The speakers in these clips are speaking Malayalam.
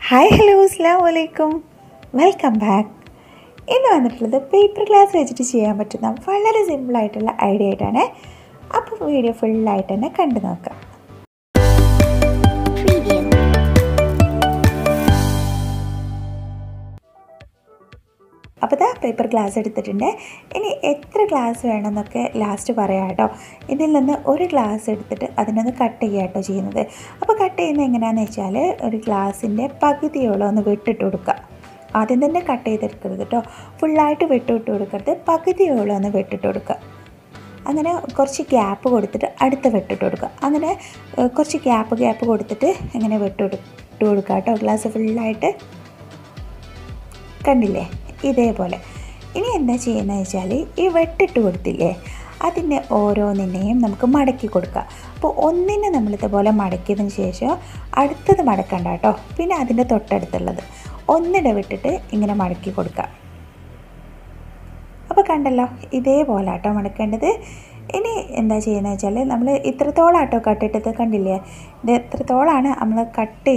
ഹായ് ഹലോ അസ്സലാമു അലൈക്കും, വെൽക്കം ബാക്ക്. ഇന്ന് വന്നിട്ടുള്ളത് പേപ്പർ ഗ്ലാസ് വെച്ചിട്ട് ചെയ്യാൻ പറ്റുന്ന വളരെ സിമ്പിളായിട്ടുള്ള ഐഡിയ ആയിട്ടാണ്. അപ്പോൾ വീഡിയോ ഫുള്ളായിട്ട് തന്നെ കണ്ടു നോക്കാം. അപ്പോൾ ഇതാ പേപ്പർ ഗ്ലാസ് എടുത്തിട്ടുണ്ട്. ഇനി എത്ര ഗ്ലാസ് വേണമെന്നൊക്കെ ലാസ്റ്റ് പറയാം കേട്ടോ. ഇതിൽ നിന്ന് ഒരു ഗ്ലാസ് എടുത്തിട്ട് അതിനൊന്ന് കട്ട് ചെയ്യുക കേട്ടോ ചെയ്യുന്നത്. അപ്പോൾ കട്ട് ചെയ്യുന്നത് എങ്ങനെയാണെന്ന് വെച്ചാൽ ഒരു ഗ്ലാസിൻ്റെ പകുതിയോളം ഒന്ന് വിട്ടിട്ട് കൊടുക്കുക. ആദ്യം തന്നെ കട്ട് ചെയ്തെടുക്കരുത് കേട്ടോ, ഫുള്ളായിട്ട് വിട്ടിട്ട് കൊടുക്കരുത്, പകുതിയോളം ഒന്ന് വിട്ടിട്ട് കൊടുക്കുക. അങ്ങനെ കുറച്ച് ഗ്യാപ്പ് കൊടുത്തിട്ട് അടുത്ത് വെട്ടിട്ട് കൊടുക്കുക. അങ്ങനെ കുറച്ച് ഗ്യാപ്പ് കൊടുത്തിട്ട് ഇങ്ങനെ വെട്ടിട്ട് കൊടുക്കുക കേട്ടോ. ഗ്ലാസ് ഫുള്ളായിട്ട് കണ്ടില്ലേ, ഇതേപോലെ. ഇനി എന്താ ചെയ്യുന്നത് വെച്ചാൽ ഈ വെട്ടിട്ട് കൊടുത്തില്ലേ അതിൻ്റെ ഓരോന്നിനെയും നമുക്ക് മടക്കി കൊടുക്കാം. അപ്പോൾ ഒന്നിനെ നമ്മളിതുപോലെ മടക്കിയതിന് ശേഷം അടുത്തത് മടക്കണ്ട കേട്ടോ, പിന്നെ അതിൻ്റെ തൊട്ടടുത്തുള്ളത് ഒന്നിടെ വിട്ടിട്ട് ഇങ്ങനെ മടക്കി കൊടുക്കാം. അപ്പോൾ കണ്ടല്ലോ, ഇതേപോലെ ആട്ടോ മടക്കേണ്ടത്. ഇനി എന്താ ചെയ്യുന്നത് വെച്ചാൽ നമ്മൾ ഇത്രത്തോളം ആട്ടോ കട്ടിട്ടത്, കണ്ടില്ലേ, ഇത് എത്രത്തോളമാണ് നമ്മൾ കട്ട്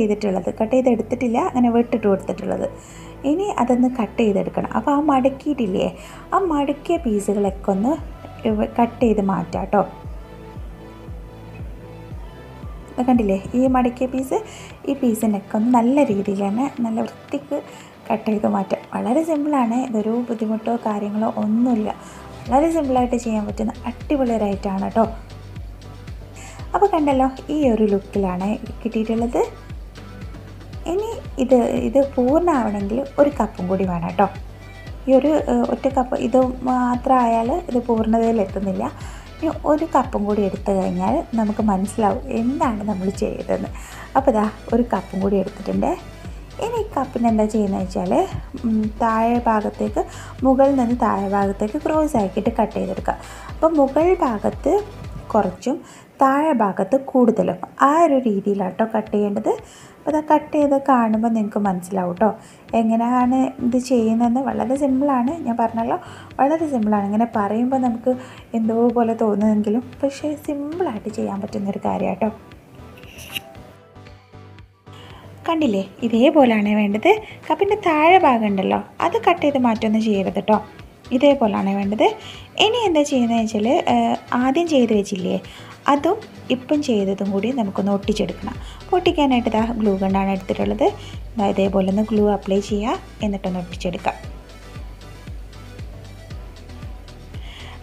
ചെയ്തെടുത്തിട്ടില്ല, അങ്ങനെ വെട്ടിട്ട് കൊടുത്തിട്ടുള്ളത്. ഇനി അതൊന്ന് കട്ട് ചെയ്തെടുക്കണം. അപ്പോൾ ആ മടക്കിയിട്ടില്ലേ, ആ മടക്കിയ പീസുകളൊക്കെ ഒന്ന് കട്ട് ചെയ്ത് മാറ്റാം കേട്ടോ. കണ്ടില്ലേ, ഈ മടക്കിയ ഈ പീസിനൊക്കെ ഒന്ന് നല്ല രീതിയിൽ തന്നെ നല്ല വൃത്തിക്ക് കട്ട് ചെയ്ത് മാറ്റാം. വളരെ സിമ്പിളാണ്, ഇതൊരു ബുദ്ധിമുട്ടോ കാര്യങ്ങളോ ഒന്നുമില്ല. വളരെ സിമ്പിളായിട്ട് ചെയ്യാൻ പറ്റുന്ന അടിപൊളി ഒരു ഐറ്റമാണ് കേട്ടോ. അപ്പോൾ കണ്ടല്ലോ, ഈ ഒരു ലുക്കിലാണ് കിട്ടിയിട്ടുള്ളത്. ഇനി ഇത് പൂർണ്ണമാവണമെങ്കിൽ ഒരു കപ്പും കൂടി വേണം കേട്ടോ. ഈ ഒരു ഒറ്റ കപ്പ് ഇത് മാത്രമായാൽ ഇത് പൂർണ്ണതയിലെത്തുന്നില്ല. ഇനി ഒരു കപ്പും കൂടി എടുത്തു കഴിഞ്ഞാൽ നമുക്ക് മനസ്സിലാവും എന്താണ് നമ്മൾ ചെയ്തതെന്ന്. അപ്പോൾ ഇതാ ഒരു കപ്പും കൂടി എടുത്തിട്ടുണ്ട്. ഇനി ഈ കപ്പിന് എന്താ ചെയ്യുന്നത് വെച്ചാൽ താഴെ ഭാഗത്തേക്ക്, മുകളിൽ നിന്ന് താഴെ ഭാഗത്തേക്ക് ക്രോസ് ആക്കിയിട്ട് കട്ട് ചെയ്തെടുക്കുക. അപ്പോൾ മുകൾ ഭാഗത്ത് കുറച്ചും താഴെ ഭാഗത്ത് കൂടുതലും ആ ഒരു രീതിയിലാട്ടോ കട്ട് ചെയ്യേണ്ടത്. അപ്പോൾ അത് കട്ട് ചെയ്ത് കാണുമ്പോൾ നിങ്ങൾക്ക് മനസ്സിലാവും കേട്ടോ എങ്ങനെയാണ് ഇത് ചെയ്യുന്നതെന്ന്. വളരെ സിമ്പിളാണ്, ഞാൻ പറഞ്ഞല്ലോ, വളരെ സിമ്പിളാണ്. ഇങ്ങനെ പറയുമ്പോൾ നമുക്ക് എന്തോ പോലെ തോന്നുമെങ്കിലും പക്ഷേ സിമ്പിളായിട്ട് ചെയ്യാൻ പറ്റുന്നൊരു കാര്യം കേട്ടോ. കണ്ടില്ലേ, ഇതേപോലെയാണ് വേണ്ടത്. കപ്പിൻ്റെ താഴെ ഭാഗം ഉണ്ടല്ലോ, അത് കട്ട് ചെയ്ത് മാറ്റമൊന്നും ചെയ്യരുത് കേട്ടോ, ഇതേപോലെയാണ് വേണ്ടത്. ഇനി എന്താ ചെയ്യുന്നത് വെച്ചാൽ ആദ്യം ചെയ്ത് വെച്ചില്ലേ അതും ഇപ്പം ചെയ്തതും കൂടി നമുക്കൊന്ന് ഒട്ടിച്ചെടുക്കണം. ഒട്ടിക്കാനായിട്ട് ഇതാ ഗ്ലൂ ഗണ്ണാണ് എടുത്തിട്ടുള്ളത്. ഇതേപോലെ ഒന്ന് ഗ്ലൂ അപ്ലൈ ചെയ്യുക, എന്നിട്ടൊന്ന് ഒട്ടിച്ചെടുക്കാം.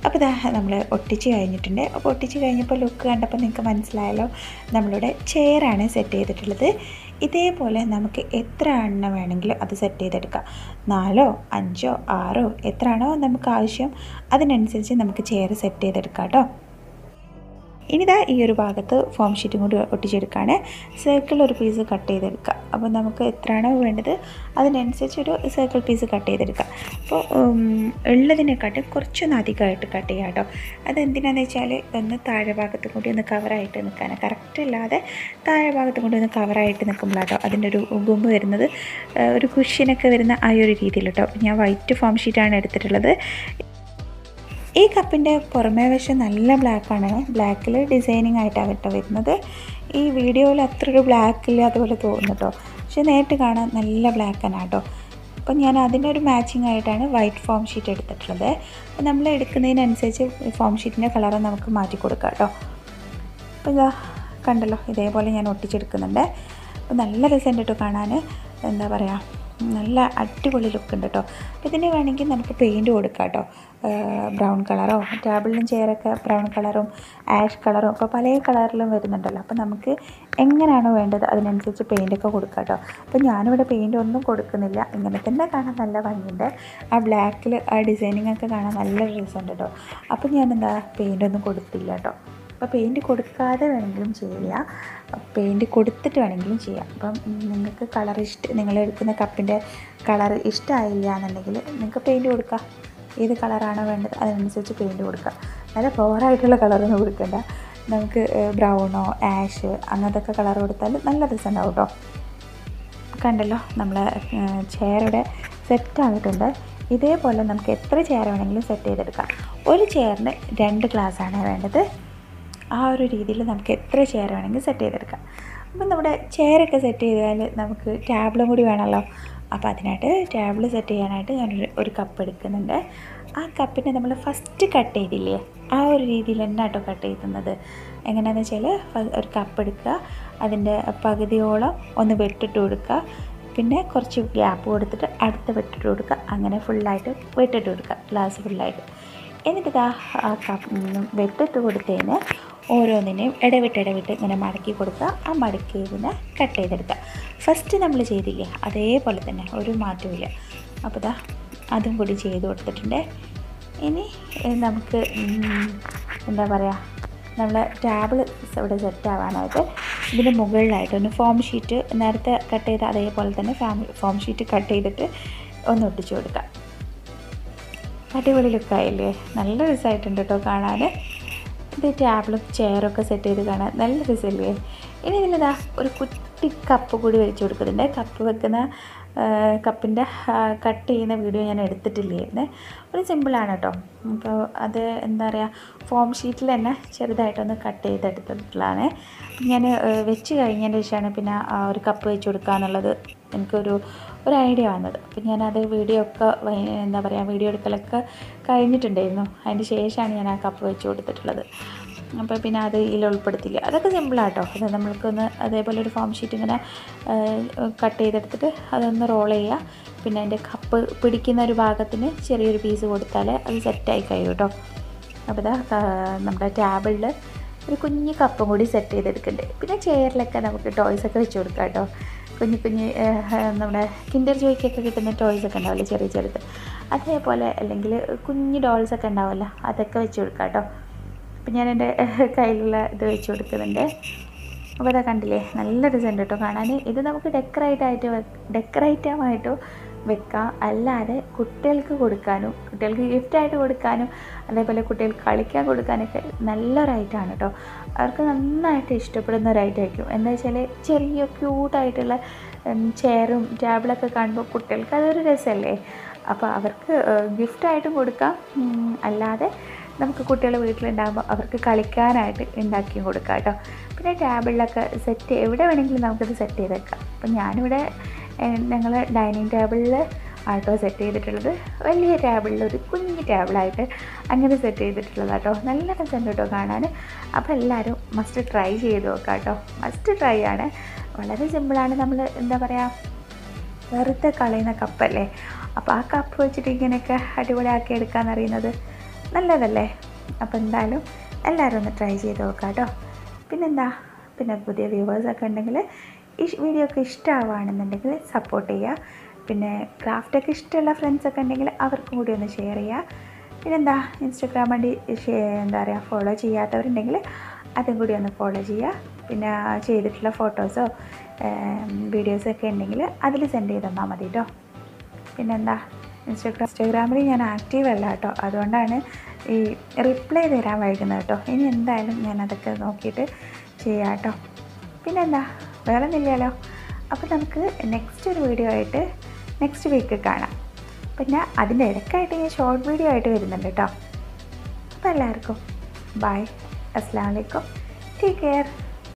അപ്പോൾ ഇതാ നമ്മൾ ഒട്ടിച്ച് കഴിഞ്ഞിട്ടുണ്ട്. അപ്പോൾ ഒട്ടിച്ച് കഴിഞ്ഞപ്പോൾ ലുക്ക് കണ്ടപ്പോൾ നിങ്ങൾക്ക് മനസ്സിലായല്ലോ, നമ്മളുടെ ചെയറാണ് സെറ്റ് ചെയ്തിട്ടുള്ളത്. ഇതേപോലെ നമുക്ക് എത്ര എണ്ണം വേണമെങ്കിലും അത് സെറ്റ് ചെയ്തെടുക്കാം. 4, 5, 6 എത്രയാണോ നമുക്ക് ആവശ്യം അതിനനുസരിച്ച് നമുക്ക് ചെയർ സെറ്റ് ചെയ്തെടുക്കാം കേട്ടോ. ഇനിതാ ഈ ഒരു ഭാഗത്ത് ഫോം ഷീറ്റും കൂടി ഒട്ടിച്ചെടുക്കുകയാണ്. സർക്കിൾ ഒരു പീസ് കട്ട് ചെയ്തെടുക്കുക. അപ്പോൾ നമുക്ക് എത്രയാണോ വേണ്ടത് അതിനനുസരിച്ചൊരു സർക്കിൾ പീസ് കട്ട് ചെയ്തെടുക്കുക. അപ്പോൾ ഉള്ളതിനെക്കാട്ടും കുറച്ചൊന്ന് അധികമായിട്ട് കട്ട് ചെയ്യാം കേട്ടോ. അതെന്തിനാണെന്ന് വെച്ചാൽ ഒന്ന് താഴെ ഭാഗത്തും കൂടി ഒന്ന് കവറായിട്ട് നിൽക്കാനാണ്. കറക്റ്റ് അല്ലാതെ താഴെ ഭാഗത്തും കൂടി ഒന്ന് കവറായിട്ട് നിൽക്കുമ്പോഴാട്ടോ അതിൻ്റെ ഒരു ഗുമ്പ് വരുന്നത്, ഒരു കുഷ്യനൊക്കെ വരുന്ന ആ ഒരു രീതിയിൽ കേട്ടോ. ഞാൻ വൈറ്റ് ഫോം ഷീറ്റാണ് എടുത്തിട്ടുള്ളത്. ഈ കപ്പിൻ്റെ പുറമേ വശം നല്ല ബ്ലാക്കാണ്, ബ്ലാക്കിൽ ഡിസൈനിങ് ആയിട്ടാണ് കേട്ടോ വരുന്നത്. ഈ വീഡിയോയിൽ അത്ര ഒരു ബ്ലാക്കില്ല അതുപോലെ തോന്നുന്നു കേട്ടോ, പക്ഷെ നേരിട്ട് കാണാൻ നല്ല ബ്ലാക്കാണ് കേട്ടോ. അപ്പോൾ ഞാൻ അതിനൊരു മാച്ചിങ് ആയിട്ടാണ് വൈറ്റ് ഫോം ഷീറ്റ് എടുത്തിട്ടുള്ളത്. അപ്പോൾ നമ്മൾ എടുക്കുന്നതിനനുസരിച്ച് ഫോം ഷീറ്റിൻ്റെ കളറ് നമുക്ക് മാറ്റി കൊടുക്കാം കേട്ടോ. അപ്പോൾ ഇതാ കണ്ടല്ലോ, ഇതേപോലെ ഞാൻ ഒട്ടിച്ചെടുക്കുന്നുണ്ട്. അപ്പോൾ നല്ല രസമുണ്ട് കേട്ടോ കാണാൻ, എന്താ പറയുക, നല്ല അടിപൊളി ലുക്ക് ഉണ്ട് കേട്ടോ. അപ്പോൾ ഇതിന് വേണമെങ്കിൽ നമുക്ക് പെയിൻറ്റ് കൊടുക്കാം കേട്ടോ. ബ്രൗൺ കളറോ, ടേബിളിലും ചെയറൊക്കെ ബ്രൗൺ കളറും ആഷ് കളറും ഇപ്പോൾ പല കളറിലും വരുന്നുണ്ടല്ലോ. അപ്പോൾ നമുക്ക് എങ്ങനെയാണോ വേണ്ടത് അതിനനുസരിച്ച് പെയിൻറ്റൊക്കെ കൊടുക്കാം കേട്ടോ. അപ്പോൾ ഞാനിവിടെ പെയിൻറ്റ് ഒന്നും കൊടുക്കുന്നില്ല, ഇങ്ങനെ തന്നെ കാണാൻ നല്ല ഭംഗിയുണ്ട്. ആ ബ്ലാക്കിൽ ആ ഡിസൈനിങ് ഒക്കെ കാണാൻ നല്ല രസമുണ്ട് കേട്ടോ. അപ്പോൾ ഞാനെന്താ പെയിൻറ്റൊന്നും കൊടുത്തില്ല കേട്ടോ. അപ്പോൾ പെയിൻറ്റ് കൊടുക്കാതെ വേണമെങ്കിലും ചെയ്യാം, പെയിൻറ്റ് കൊടുത്തിട്ട് വേണമെങ്കിലും ചെയ്യാം. അപ്പം നിങ്ങൾക്ക് കളർ നിങ്ങൾ എടുക്കുന്ന കപ്പിൻ്റെ കളർ ഇഷ്ടമായില്ല എന്നുണ്ടെങ്കിൽ നിങ്ങൾക്ക് പെയിൻറ്റ് കൊടുക്കാം. ഏത് കളറാണോ വേണ്ടത് അതിനനുസരിച്ച് പെയിൻറ്റ് കൊടുക്കാം. നല്ല ബോറായിട്ടുള്ള കളറൊന്നും കൊടുക്കണ്ട, നമുക്ക് ബ്രൗണോ ആഷ് അങ്ങനത്തെ കളർ കൊടുത്താൽ നല്ല രസമുണ്ടാവും കേട്ടോ. കണ്ടല്ലോ, നമ്മളെ ചെയറിവിടെ സെറ്റായിട്ടുണ്ട്. ഇതേപോലെ നമുക്ക് എത്ര ചെയർ വേണമെങ്കിലും സെറ്റ് ചെയ്തെടുക്കാം. ഒരു ചെയറിന് 2 ഗ്ലാസ്സാണ് വേണ്ടത്. ആ ഒരു രീതിയിൽ നമുക്ക് എത്ര ചെയർ വേണമെങ്കിൽ സെറ്റ് ചെയ്തെടുക്കാം. അപ്പം നമ്മുടെ ചെയറൊക്കെ സെറ്റ് ചെയ്താൽ നമുക്ക് ടേബിളും കൂടി വേണമല്ലോ. അപ്പോൾ അതിനായിട്ട് ടേബിൾ സെറ്റ് ചെയ്യാനായിട്ട് ഞാനൊരു കപ്പ് എടുക്കുന്നുണ്ട്. ആ കപ്പിനെ നമ്മൾ ഫസ്റ്റ് കട്ട് ചെയ്തില്ലേ, ആ ഒരു രീതിയിൽ തന്നെ കേട്ടോ കട്ട് ചെയ്യുന്നത്. എങ്ങനെയാണെന്ന് വെച്ചാൽ ഒരു കപ്പ് എടുക്കുക, അതിൻ്റെ പകുതിയോളം ഒന്ന് വെട്ടിട്ട് കൊടുക്കുക, പിന്നെ കുറച്ച് ഗ്യാപ്പ് കൊടുത്തിട്ട് അടുത്ത് വെട്ടിട്ട് കൊടുക്കുക, അങ്ങനെ ഫുള്ളായിട്ട് വെട്ടിട്ട് കൊടുക്കുക, ഗ്ലാസ് ഫുള്ളായിട്ട്. എന്നിട്ട് ആ വെട്ടിട്ട് കൊടുത്തതിന് ഓരോന്നിനെയും ഇടവിട്ട് ഇങ്ങനെ മടക്കി കൊടുക്കുക. ആ മടക്കിയതിനെ കട്ട് ചെയ്തെടുക്കുക. ഫസ്റ്റ് നമ്മൾ ചെയ്തില്ലേ അതേപോലെ തന്നെ, ഒരു മാറ്റമില്ല. അപ്പോൾ അതും കൂടി ചെയ്ത് കൊടുത്തിട്ടുണ്ട്. ഇനി നമുക്ക് എന്താ പറയുക, നമ്മൾ ടേബിൾ ഇവിടെ സെറ്റ് ആവാനായിട്ട് ഇതിന് മുകളിലായിട്ട് ഒന്ന് ഫോം ഷീറ്റ് നേരത്തെ കട്ട് ചെയ്ത അതേപോലെ തന്നെ ഫോം ഷീറ്റ് കട്ട് ചെയ്തിട്ട് ഒന്ന് ഒട്ടിച്ചു കൊടുക്കുക. അടിപൊളി ലുക്കായില്ലേ, നല്ല രസമായിട്ടുണ്ട് കേട്ടോ കാണാൻ. ഇത് ടേബിളും ചെയറൊക്കെ സെറ്റ് ചെയ്ത് കാണാൻ നല്ല രസമില്ലേ. ഇനി ഇതിലിതാ ഒരു കുട്ടി കപ്പ് കൂടി വെച്ച് കൊടുക്കുന്നുണ്ട്. കപ്പ് വെക്കുന്ന കപ്പിൻ്റെ കട്ട് ചെയ്യുന്ന വീഡിയോ ഞാൻ എടുത്തിട്ടില്ലായിരുന്നു. ഒരു സിമ്പിളാണ് കേട്ടോ. അപ്പോൾ അത് എന്താ പറയുക, ഫോം ഷീറ്റിൽ തന്നെ ചെറുതായിട്ടൊന്ന് കട്ട് ചെയ്തെടുത്തിട്ടുള്ളതാണ്. ഞാൻ വെച്ച് കഴിഞ്ഞതിന് ശേഷമാണ് പിന്നെ ഒരു കപ്പ് വെച്ച് കൊടുക്കുക എന്നുള്ളത് എനിക്കൊരു ഐഡിയ വന്നത്. അപ്പം ഞാനത് വീഡിയോ ഒക്കെ എന്താ പറയുക, വീഡിയോ എടുക്കലൊക്കെ കഴിഞ്ഞിട്ടുണ്ടായിരുന്നു. അതിന് ശേഷമാണ് ഞാൻ ആ കപ്പ് വെച്ച് കൊടുത്തിട്ടുള്ളത്. അപ്പോൾ പിന്നെ അത് ഇതിൽ ഉൾപ്പെടുത്തില്ല. അതൊക്കെ സിമ്പിളാട്ടോ. അത് നമ്മൾക്കൊന്ന് അതേപോലെ ഒരു ഫോം ഷീറ്റ് ഇങ്ങനെ കട്ട് ചെയ്തെടുത്തിട്ട് അതൊന്ന് റോൾ ചെയ്യുക. പിന്നെ അതിൻ്റെ കപ്പ് പിടിക്കുന്ന ഒരു ഭാഗത്തിന് ചെറിയൊരു പീസ് കൊടുത്താൽ അത് സെറ്റായി കഴിയും കേട്ടോ. അപ്പോൾ നമ്മുടെ ടേബിളിൽ ഒരു കുഞ്ഞ് കപ്പും കൂടി സെറ്റ് ചെയ്തെടുക്കുന്നുണ്ട്. പിന്നെ ചെയറിലൊക്കെ നമുക്ക് ടോയ്സൊക്കെ വെച്ച് കൊടുക്കാം കേട്ടോ. കുഞ്ഞ് നമ്മുടെ കിൻഡർ ജോയ്ക്കൊക്കെ കിട്ടുന്ന ടോയ്സൊക്കെ ഉണ്ടാവില്ലേ, ചെറുത്, അതേപോലെ അല്ലെങ്കിൽ കുഞ്ഞ് ഡോൾസൊക്കെ ഉണ്ടാവുമല്ലോ, അതൊക്കെ വെച്ച് കൊടുക്കാം കേട്ടോ. അപ്പം ഞാൻ എൻ്റെ കയ്യിലുള്ള ഇത് വെച്ച് കൊടുക്കുന്നുണ്ട്. അപ്പോൾ അതാ കണ്ടില്ലേ, നല്ല രസമുണ്ട് കേട്ടോ കാണാൻ. ഇത് നമുക്ക് ഡെക്കറേറ്റീവായിട്ട് വെക്കാം, അല്ലാതെ കുട്ടികൾക്ക് കൊടുക്കാനും, കുട്ടികൾക്ക് ഗിഫ്റ്റായിട്ട് കൊടുക്കാനും, അതേപോലെ കുട്ടികൾക്ക് കളിക്കാൻ കൊടുക്കാനൊക്കെ നല്ലൊരു ഐറ്റമാണ് കേട്ടോ. അവർക്ക് നന്നായിട്ട് ഇഷ്ടപ്പെടുന്ന ഒരു ഐറ്റമായിരിക്കും. എന്താ വെച്ചാൽ ചെറിയ ക്യൂട്ടായിട്ടുള്ള ചെയറും ടേബിളൊക്കെ കാണുമ്പോൾ കുട്ടികൾക്ക് അതൊരു രസമല്ലേ. അപ്പോൾ അവർക്ക് ഗിഫ്റ്റായിട്ടും കൊടുക്കാം, അല്ലാതെ നമുക്ക് കുട്ടികൾ വീട്ടിലുണ്ടാകുമ്പോൾ അവർക്ക് കളിക്കാനായിട്ട് ഉണ്ടാക്കിയും കൊടുക്കാം കേട്ടോ. പിന്നെ ടേബിളിലൊക്കെ സെറ്റ് എവിടെ വേണമെങ്കിലും നമുക്കിത് സെറ്റ് ചെയ്ത് വെക്കാം. അപ്പം ഞാനിവിടെ ഞങ്ങൾ ഡൈനിങ് ടേബിളിൽ ആട്ടോ സെറ്റ് ചെയ്തിട്ടുള്ളത്. വലിയ ടേബിളിൽ ഒരു കുഞ്ഞ് ടേബിളായിട്ട് അങ്ങനെ സെറ്റ് ചെയ്തിട്ടുള്ളത് കേട്ടോ. നല്ല രസമുണ്ട് കേട്ടോ കാണാൻ. അപ്പോൾ എല്ലാവരും മസ്റ്റ് ട്രൈ ചെയ്ത് നോക്കാം കേട്ടോ. മസ്റ്റ് ട്രൈ ആണ്. വളരെ സിമ്പിളാണ്. നമ്മൾ എന്താ പറയുക, വെറുതെ കളയുന്ന കപ്പല്ലേ, അപ്പോൾ ആ കപ്പ് വെച്ചിട്ട് ഇങ്ങനെയൊക്കെ അടിപൊളിയാക്കി എടുക്കാമെന്നറിയുന്നത് നല്ലതല്ലേ. അപ്പോൾ എന്തായാലും എല്ലാവരും ഒന്ന് ട്രൈ ചെയ്ത് നോക്കാം കേട്ടോ. പിന്നെ പുതിയ വ്യൂവേഴ്സൊക്കെ ഉണ്ടെങ്കിൽ ഈ വീഡിയോ ഒക്കെ ഇഷ്ടമാവുകയാണെന്നുണ്ടെങ്കിൽ സപ്പോർട്ട് ചെയ്യുക. പിന്നെ ക്രാഫ്റ്റൊക്കെ ഇഷ്ടമുള്ള ഫ്രണ്ട്സൊക്കെ ഉണ്ടെങ്കിൽ അവർക്കും കൂടി ഒന്ന് ഷെയർ ചെയ്യുക. ഇൻസ്റ്റാഗ്രാം വഴി എന്താ പറയുക, ഫോളോ ചെയ്യാത്തവരുണ്ടെങ്കിൽ അതും കൂടി ഒന്ന് ഫോളോ ചെയ്യുക. പിന്നെ ചെയ്തിട്ടുള്ള ഫോട്ടോസോ വീഡിയോസൊക്കെ ഉണ്ടെങ്കിൽ അതിൽ സെൻഡ് ചെയ്ത് തന്നാൽ മതി കേട്ടോ. ഇൻസ്റ്റാഗ്രാമിൽ ഞാൻ ആക്റ്റീവ് അല്ല കേട്ടോ, അതുകൊണ്ടാണ് ഈ റിപ്ലൈ തരാൻ വൈകുന്നത് കേട്ടോ. ഇനി എന്തായാലും ഞാനതൊക്കെ നോക്കിയിട്ട് ചെയ്യാം കേട്ടോ. വേറെ ഒന്നുമില്ലല്ലോ. അപ്പോൾ നമുക്ക് നെക്സ്റ്റ് ഒരു വീഡിയോ ആയിട്ട് നെക്സ്റ്റ് വീക്ക് കാണാം. പിന്നെ അതിൻ്റെ ഇടയ്ക്കായിട്ട് ഞാൻ ഷോർട്ട് വീഡിയോ ആയിട്ട് വരുന്നുണ്ട് കേട്ടോ. അപ്പോൾ എല്ലാവർക്കും ബൈ, അസ്സലാമു അലൈക്കും, ടേക്ക് കെയർ.